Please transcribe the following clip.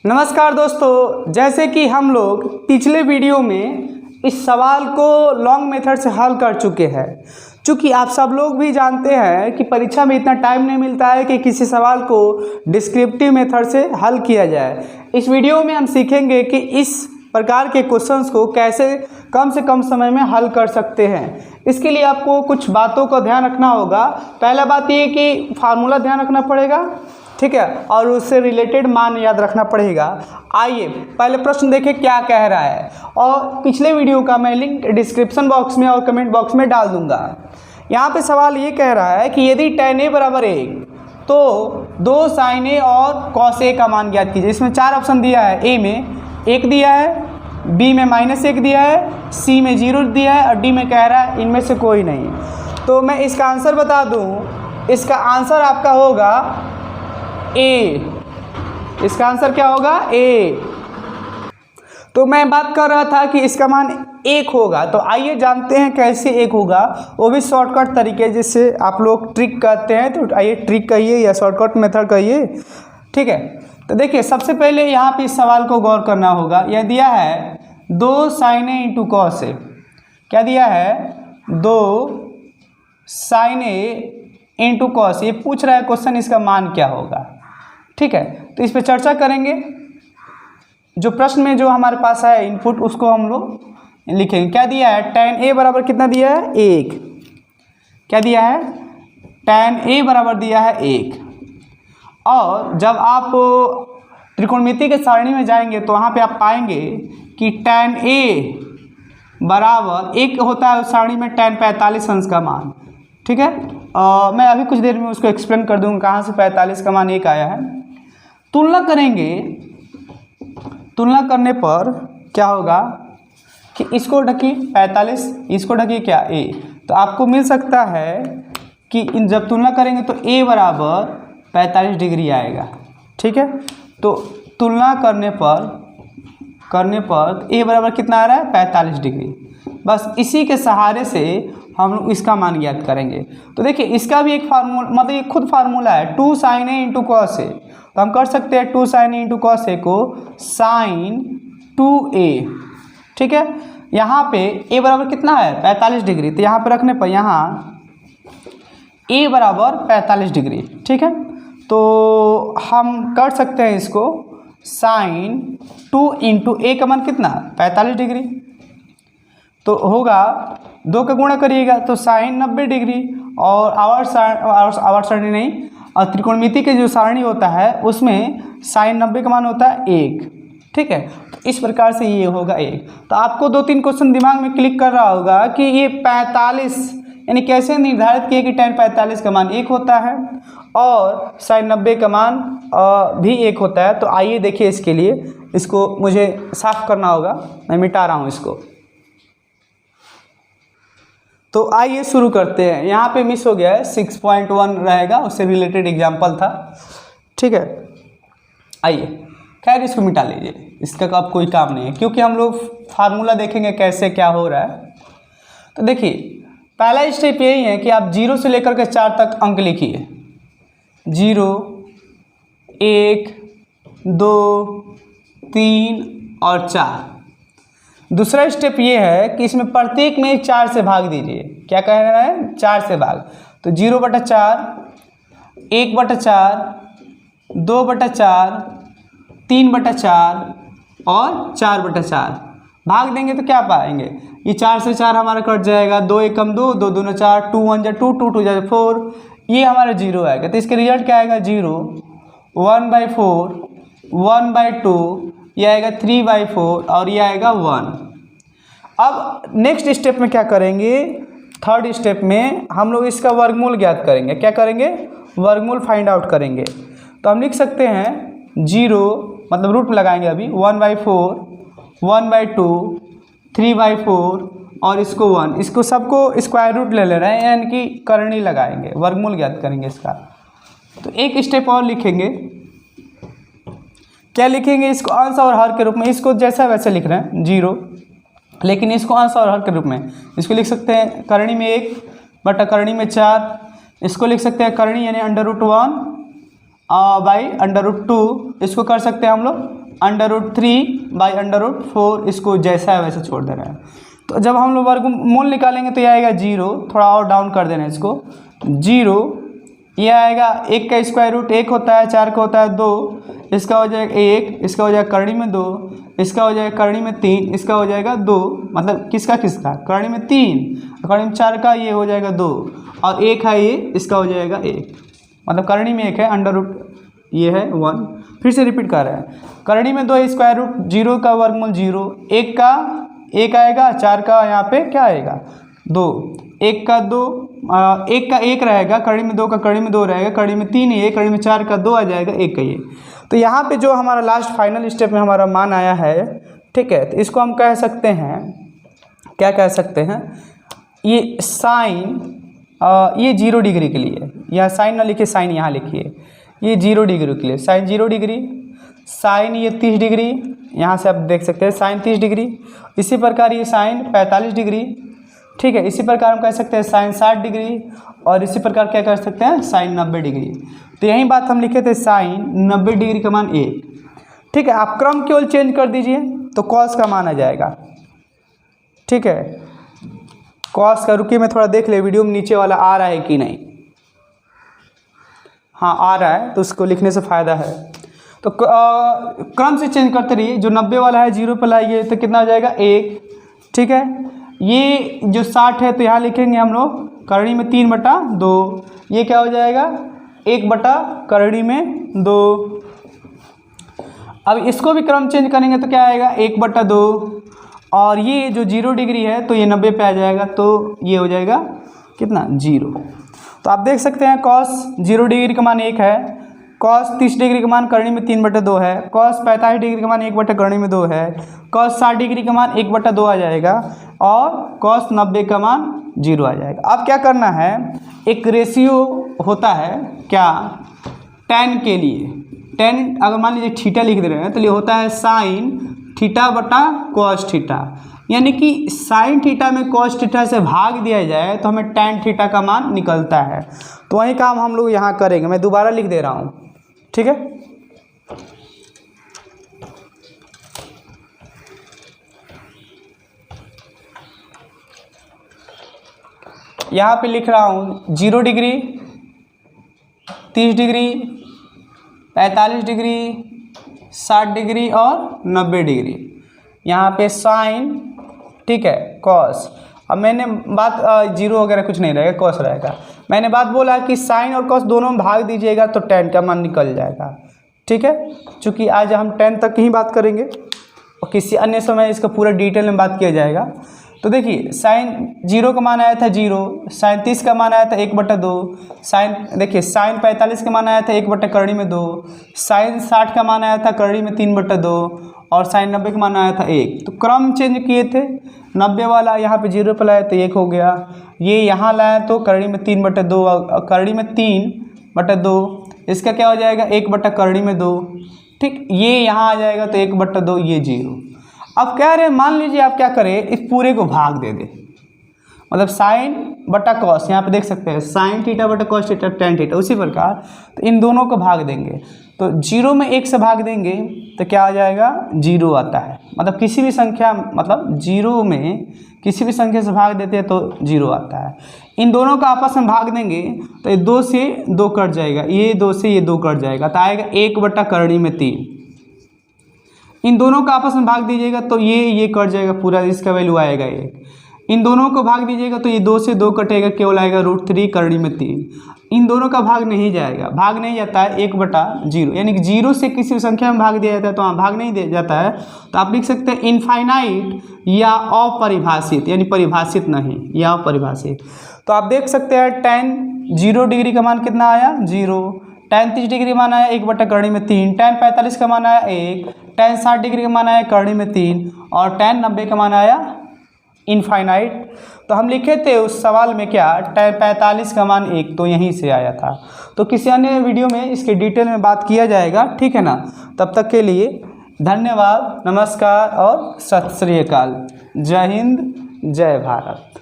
नमस्कार दोस्तों, जैसे कि हम लोग पिछले वीडियो में इस सवाल को लॉन्ग मेथड से हल कर चुके हैं। चूँकि आप सब लोग भी जानते हैं कि परीक्षा में इतना टाइम नहीं मिलता है कि किसी सवाल को डिस्क्रिप्टिव मेथड से हल किया जाए। इस वीडियो में हम सीखेंगे कि इस प्रकार के क्वेश्चंस को कैसे कम से कम समय में हल कर सकते हैं। इसके लिए आपको कुछ बातों का ध्यान रखना होगा। पहला बात ये कि फार्मूला ध्यान रखना पड़ेगा, ठीक है, और उससे रिलेटेड मान याद रखना पड़ेगा। आइए पहले प्रश्न देखें क्या कह रहा है, और पिछले वीडियो का मैं लिंक डिस्क्रिप्शन बॉक्स में और कमेंट बॉक्स में डाल दूंगा। यहाँ पे सवाल ये कह रहा है कि यदि tan a बराबर 1 तो 2 sin a और cos a का मान ज्ञात कीजिए। इसमें 4 ऑप्शन दिया है। ए में 1 दिया है, बी में -1 दिया है, सी में 0 दिया है और डी में कह रहा है इनमें से कोई नहीं। तो मैं इसका आंसर बता दूँ, इसका आंसर आपका होगा ए। इसका आंसर क्या होगा? ए। तो मैं बात कर रहा था कि इसका मान 1 होगा। तो आइए जानते हैं कैसे 1 होगा, वो भी शॉर्टकट तरीके जिससे आप लोग ट्रिक कहते हैं। तो आइए ट्रिक कहिए या शॉर्टकट मेथड कहिए, ठीक है। तो देखिए सबसे पहले यहाँ पे इस सवाल को गौर करना होगा। यह दिया है 2 sin a into cos A. क्या दिया है? 2 sin a इंटू कॉस। ये पूछ रहा है क्वेश्चन, इसका मान क्या होगा, ठीक है। तो इस पर चर्चा करेंगे। जो प्रश्न में जो हमारे पास है इनपुट, उसको हम लोग लिखेंगे। क्या दिया है? tan a बराबर कितना दिया है? 1। क्या दिया है? tan a बराबर दिया है 1। और जब आप त्रिकोणमिति के सारणी में जाएंगे तो वहाँ पे आप पाएंगे कि tan a बराबर 1 होता है उस सारणी में tan 45 अंश का मान, ठीक है। मैं अभी कुछ देर में उसको एक्सप्लेन कर दूँगा कहाँ से 45 का मान 1 आया है। तुलना करेंगे, तुलना करने पर क्या होगा कि इसको ढकी 45, इसको ढकी क्या? a। तो आपको मिल सकता है कि इन जब तुलना करेंगे तो a बराबर 45 डिग्री आएगा, ठीक है। तो तुलना करने पर a बराबर कितना आ रहा है? 45 डिग्री। बस इसी के सहारे से हम लोग इसका मान ज्ञात करेंगे। तो देखिए इसका भी एक फार्मूला, मतलब ये खुद फार्मूला है 2 sin a into cos A. तो हम कर सकते हैं 2 sin a into cos A को sin 2a, ठीक है। यहाँ पे a बराबर कितना है? 45 डिग्री। तो यहाँ पे रखने पर यहाँ a बराबर 45 डिग्री, ठीक है। तो हम कर सकते हैं इसको sin 2 इंटू a का मान कितना? 45 डिग्री। तो होगा 2 का गुणा करिएगा तो sin 90 डिग्री। और आवर्त सारणी नहीं, और त्रिकोणमिति के जो सारणी होता है उसमें sin 90 का मान होता है 1, ठीक है। तो इस प्रकार से ये होगा 1। तो आपको 2-3 क्वेश्चन दिमाग में क्लिक कर रहा होगा कि ये 45 यानी कैसे निर्धारित किए कि tan 45 का मान 1 होता है और sin 90 का मान भी 1 होता है। तो आइए देखिए, इसके लिए इसको मुझे साफ करना होगा। मैं मिटा रहा हूँ इसको। तो आइए शुरू करते हैं। यहाँ पे मिस हो गया है, 6.1 रहेगा, उससे रिलेटेड एग्जाम्पल था, ठीक है। आइए खैर इसको मिटा लीजिए, इसका अब कोई काम नहीं है क्योंकि हम लोग फार्मूला देखेंगे कैसे क्या हो रहा है। तो देखिए पहला स्टेप यही है कि आप 0 से लेकर के 4 तक अंक लिखिए। 0, 1, 2, 3 और 4। दूसरा स्टेप ये है कि इसमें प्रत्येक में 4 से भाग दीजिए। क्या कह रहा है? 4 से भाग। तो 0/4, 1/4, 2/4, 3/4 और 4/4 भाग देंगे तो क्या पाएंगे? ये 4 से 4 हमारा कट जाएगा। 2 × 1 = 2, 2 दूना 4, 2 1 = 2, 2 2 = 4। ये हमारा 0 आएगा। तो इसका रिजल्ट क्या आएगा? 0, 1/4, 1/2, ये आएगा 3/4 और ये आएगा 1। अब नेक्स्ट स्टेप में क्या करेंगे? थर्ड स्टेप में हम लोग इसका वर्गमूल ज्ञात करेंगे। क्या करेंगे? वर्गमूल फाइंड आउट करेंगे। तो हम लिख सकते हैं 0 मतलब रूट लगाएंगे अभी, 1/4, 1/2, 3/4 और इसको 1। इसको सबको स्क्वायर रूट ले रहे हैं, यानी कि करनी लगाएंगे, वर्गमूल ज्ञात करेंगे इसका। तो एक स्टेप और लिखेंगे। क्या लिखेंगे? इसको अंश और हर के रूप में। इसको जैसा वैसे लिख रहे हैं 0, लेकिन इसको अंश और हर के रूप में। इसको लिख सकते हैं करणी में 1 बटा करणी में 4। इसको लिख सकते हैं करणी यानी √1 बाई √2। इसको कर सकते हैं हम लोग √3/√4 इसको जैसा है वैसे छोड़ देना है। तो जब हम लोग वर्गमूल निकालेंगे तो ये आएगा 0, थोड़ा और डाउन कर देना है इसको 0, ये आएगा 1 का स्क्वायर रूट 1 होता है, 4 का होता है 2, इसका हो जाएगा 1, इसका हो जाएगा करणी में 2, इसका हो जाएगा करणी में 3, इसका हो जाएगा 2, मतलब किसका करणी में 3, करणी में 4 का ये हो जाएगा 2 और 1 है ये, इसका हो जाएगा 1, मतलब करणी में 1 है, अंडर रूट ये है 1। फिर से रिपीट कर रहे हैं, करणी में 2 स्क्वायर रूट 0 का वर्गमूल 0, 1 का 1 आएगा, 4 का यहाँ पे क्या आएगा 2, 1 का 2, 1 का 1 रहेगा, करणी में 2 का करणी में 2 रहेगा, करणी में 3 ये, करणी में 4 का 2 आ जाएगा, 1 का ये। तो यहाँ पे जो हमारा लास्ट फाइनल स्टेप में हमारा मान आया है, ठीक है, तो इसको हम कह सकते हैं, क्या कह सकते हैं, ये साइन ये 0 डिग्री के लिए, यहाँ साइन ना लिखिए, साइन यहाँ लिखिए, ये 0 डिग्री के लिए साइन 0 डिग्री, साइन ये 30 डिग्री, यहाँ से आप देख सकते हैं साइन 30 डिग्री, इसी प्रकार ये साइन 45 डिग्री, ठीक है, इसी प्रकार हम कह सकते हैं साइन 60 डिग्री, और इसी प्रकार क्या कर सकते हैं साइन 90 डिग्री। तो यही बात हम लिखे थे, साइन 90 डिग्री का मान 1, ठीक है। आप क्रम केवल चेंज कर दीजिए तो कॉस का मान आ जाएगा, ठीक है। कॉस का, रुकिए मैं थोड़ा देख ले वीडियो में नीचे वाला आ रहा है कि नहीं, हाँ आ रहा है, तो उसको लिखने से फ़ायदा है। तो क्रम से चेंज करते रहिए, जो 90 वाला है 0 पर लाइए तो कितना हो जाएगा 1, ठीक है। ये जो 60 है तो यहाँ लिखेंगे हम लोग करणी में 3/2, ये क्या हो जाएगा 1/करणी में 2। अब इसको भी क्रम चेंज करेंगे तो क्या आएगा 1/2, और ये जो 0 डिग्री है तो ये 90 पे आ जाएगा, तो ये हो जाएगा कितना 0। तो आप देख सकते हैं कॉस 0 डिग्री का मान 1 है, कॉस 30 डिग्री का मान करणी में 3/2 है, कॉस 45 डिग्री का मान 1/करणी में 2 है, कॉस 60 डिग्री का मान 1/2 आ जाएगा, और कॉस 90 का मान 0 आ जाएगा। अब क्या करना है, एक रेशियो होता है क्या tan के लिए, tan अगर मान लीजिए थीटा लिख दे रहे हैं तो ये होता है साइन थीटा/कॉस थीटा, यानी कि साइन थीटा में कॉस थीटा से भाग दिया जाए तो हमें tan थीटा का मान निकलता है। तो वही काम हम लोग यहाँ करेंगे, मैं दोबारा लिख दे रहा हूँ, ठीक है। यहाँ पे लिख रहा हूँ 0 डिग्री, 30 डिग्री, 45 डिग्री, 60 डिग्री और 90 डिग्री। यहाँ पे साइन, ठीक है, कॉस। अब मैंने बात 0 वगैरह कुछ नहीं रहेगा, कॉस रहेगा। मैंने बात बोला कि साइन और कॉस दोनों में भाग दीजिएगा तो tan का मान निकल जाएगा, ठीक है। चूँकि आज हम tan तक ही बात करेंगे और किसी अन्य समय इसका पूरा डिटेल में बात किया जाएगा। तो देखिए साइन 0 का मान आया था 0, साइन 30 का मान आया था 1/2, साइन देखिए साइन 45 का मान आया था 1/करणी में 2, साइन 60 का मान आया था करणी में 3/2, और साइन 90 का मान आया था 1। तो क्रम चेंज किए थे, 90 वाला यहाँ पे 0 पर लाया तो 1 हो गया, ये यहाँ लाया तो करणी में 3/2, करणी में 3/2, इसका क्या हो जाएगा 1/करणी में 2, ठीक। ये यहाँ आ जाएगा तो 1/2, ये 0। अब कह रहे हैं मान लीजिए आप क्या करें, इस पूरे को भाग दे दे, मतलब साइन बटा कॉस, यहाँ पे देख सकते हैं साइन थीटा बटा कॉस थीटा tan थीटा, उसी प्रकार तो इन दोनों को भाग देंगे, तो 0 में 1 से भाग देंगे तो क्या आ जाएगा 0 आता है। मतलब किसी भी संख्या, मतलब 0 में किसी भी संख्या से भाग देते हैं तो 0 आता है। इन दोनों का आपस में भाग देंगे तो 2 से 2 कट जाएगा, ये 2 से ये 2 कट जाएगा, तो आएगा 1/करणी में 3। इन दोनों का आपस में भाग दीजिएगा तो ये कट जाएगा पूरा, इसका वैल्यू आएगा 1। इन दोनों को भाग दीजिएगा तो ये 2 से 2 कटेगा, केवल आएगा √3 करणी में 3। इन दोनों का भाग नहीं जाएगा, भाग नहीं जाता है 1/0, यानी कि 0 से किसी संख्या में भाग दिया जाता है तो वहाँ भाग नहीं दिया जाता है। तो आप लिख सकते हैं इनफाइनाइट या अपरिभाषित, यानी परिभाषित नहीं या अपरिभाषित। तो आप देख सकते हैं tan 0 डिग्री का मान कितना आया 0, tan 30 डिग्री मान आया 1/करणी में 3, tan 45 का मान आया 1, tan 60 डिग्री का मान आया करणी में 3, और tan 90 का मान आया इनफाइनाइट। तो हम लिखे थे उस सवाल में क्या tan 45 का मान 1, तो यहीं से आया था। तो किसी अन्य वीडियो में इसके डिटेल में बात किया जाएगा, ठीक है ना। तब तक के लिए धन्यवाद, नमस्कार और सत श्री अकाल। जय हिंद, जय भारत।